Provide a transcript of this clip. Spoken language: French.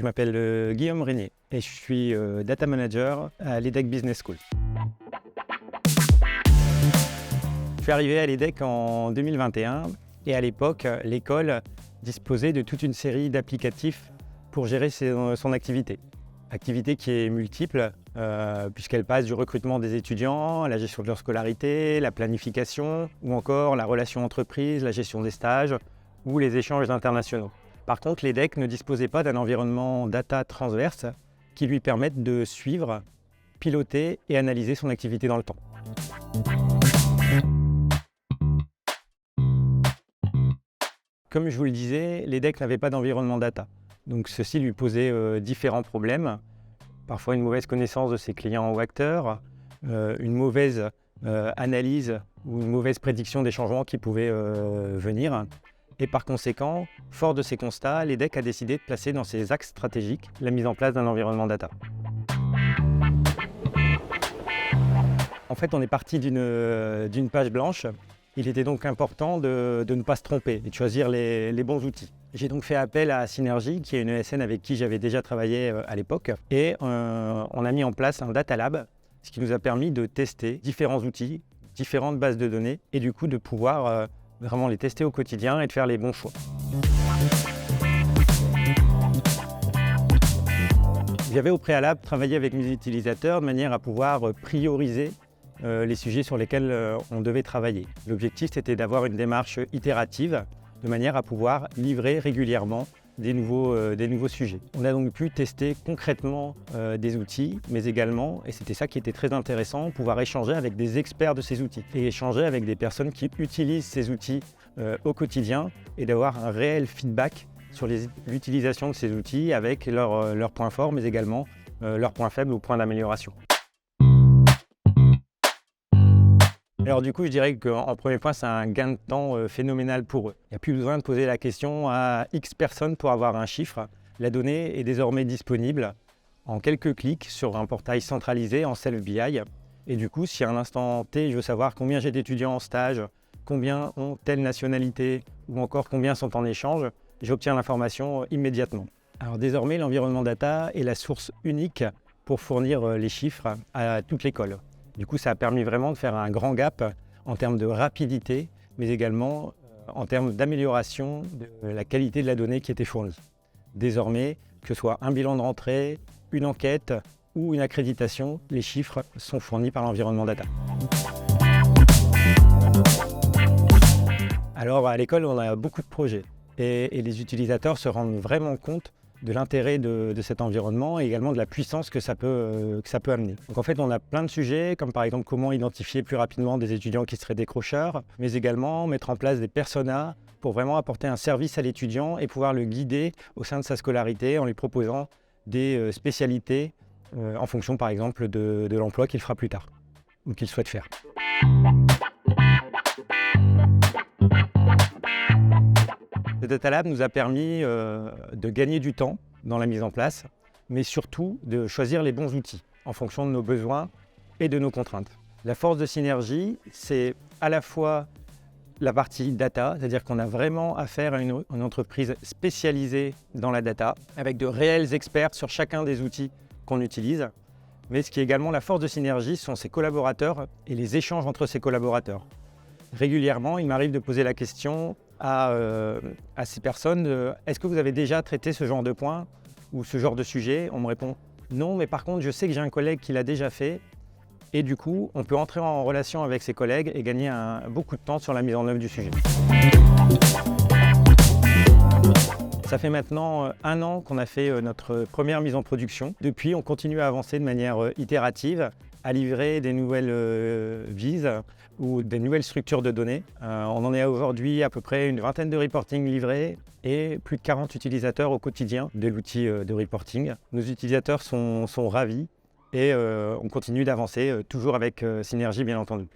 m'appelle Guillaume Régnier et je suis Data Manager à l'EDEC Business School. Je suis arrivé à l'EDEC en 2021 et à l'époque, l'école disposait de toute une série d'applicatifs pour gérer son activité. Activité qui est multiple puisqu'elle passe du recrutement des étudiants, à la gestion de leur scolarité, la planification ou encore la relation entreprise, la gestion des stages ou les échanges internationaux. Par contre, l'EDEC ne disposait pas d'un environnement data transverse qui lui permette de suivre, piloter et analyser son activité dans le temps. Comme je vous le disais, l'EDEC n'avait pas d'environnement data. Donc ceci lui posait différents problèmes. Parfois une mauvaise connaissance de ses clients ou acteurs, une mauvaise analyse ou une mauvaise prédiction des changements qui pouvaient venir. Et par conséquent, fort de ces constats, l'EDEC a décidé de placer dans ses axes stratégiques la mise en place d'un environnement data. En fait, on est parti d'une page blanche. Il était donc important de ne pas se tromper et de choisir les bons outils. J'ai donc fait appel à Synergy, qui est une ESN avec qui j'avais déjà travaillé à l'époque. Et on a mis en place un Data Lab, ce qui nous a permis de tester différents outils, différentes bases de données, et du coup de pouvoir vraiment les tester au quotidien et de faire les bons choix. J'avais au préalable travaillé avec mes utilisateurs de manière à pouvoir prioriser les sujets sur lesquels on devait travailler. L'objectif, c'était d'avoir une démarche itérative de manière à pouvoir livrer régulièrement des nouveaux sujets. On a donc pu tester concrètement des outils, mais également, et c'était ça qui était très intéressant, pouvoir échanger avec des experts de ces outils et échanger avec des personnes qui utilisent ces outils au quotidien et d'avoir un réel feedback sur l'utilisation de ces outils avec leurs points forts, mais également leurs points faibles ou points d'amélioration. Alors du coup, je dirais qu'en premier point, c'est un gain de temps phénoménal pour eux. Il n'y a plus besoin de poser la question à X personnes pour avoir un chiffre. La donnée est désormais disponible en quelques clics sur un portail centralisé en self-BI. Et du coup, si à un instant T, je veux savoir combien j'ai d'étudiants en stage, combien ont telle nationalité ou encore combien sont en échange, j'obtiens l'information immédiatement. Alors désormais, l'environnement data est la source unique pour fournir les chiffres à toute l'école. Du coup, ça a permis vraiment de faire un grand gap en termes de rapidité, mais également en termes d'amélioration de la qualité de la donnée qui était fournie. Désormais, que ce soit un bilan de rentrée, une enquête ou une accréditation, les chiffres sont fournis par l'environnement data. Alors, à l'école, on a beaucoup de projets et les utilisateurs se rendent vraiment compte de l'intérêt de cet environnement et également de la puissance que ça peut amener. Donc en fait, on a plein de sujets, comme par exemple comment identifier plus rapidement des étudiants qui seraient décrocheurs, mais également mettre en place des personas pour vraiment apporter un service à l'étudiant et pouvoir le guider au sein de sa scolarité en lui proposant des spécialités en fonction par exemple de l'emploi qu'il fera plus tard ou qu'il souhaite faire. Le Data Lab nous a permis de gagner du temps dans la mise en place, mais surtout de choisir les bons outils en fonction de nos besoins et de nos contraintes. La force de Synergy, c'est à la fois la partie data, c'est-à-dire qu'on a vraiment affaire à une entreprise spécialisée dans la data, avec de réels experts sur chacun des outils qu'on utilise. Mais ce qui est également la force de Synergy, ce sont ses collaborateurs et les échanges entre ces collaborateurs. Régulièrement, il m'arrive de poser la question à ces personnes est-ce que vous avez déjà traité ce genre de point ou ce genre de sujet? On me répond non, mais par contre, je sais que j'ai un collègue qui l'a déjà fait. Et du coup, on peut entrer en relation avec ses collègues et gagner beaucoup de temps sur la mise en œuvre du sujet. Ça fait maintenant 1 an qu'on a fait notre première mise en production. Depuis, on continue à avancer de manière itérative, à livrer des nouvelles vises ou des nouvelles structures de données. On en est aujourd'hui à peu près une vingtaine de reporting livrés et plus de 40 utilisateurs au quotidien de l'outil de reporting. Nos utilisateurs sont ravis et on continue d'avancer, toujours avec Synergy bien entendu.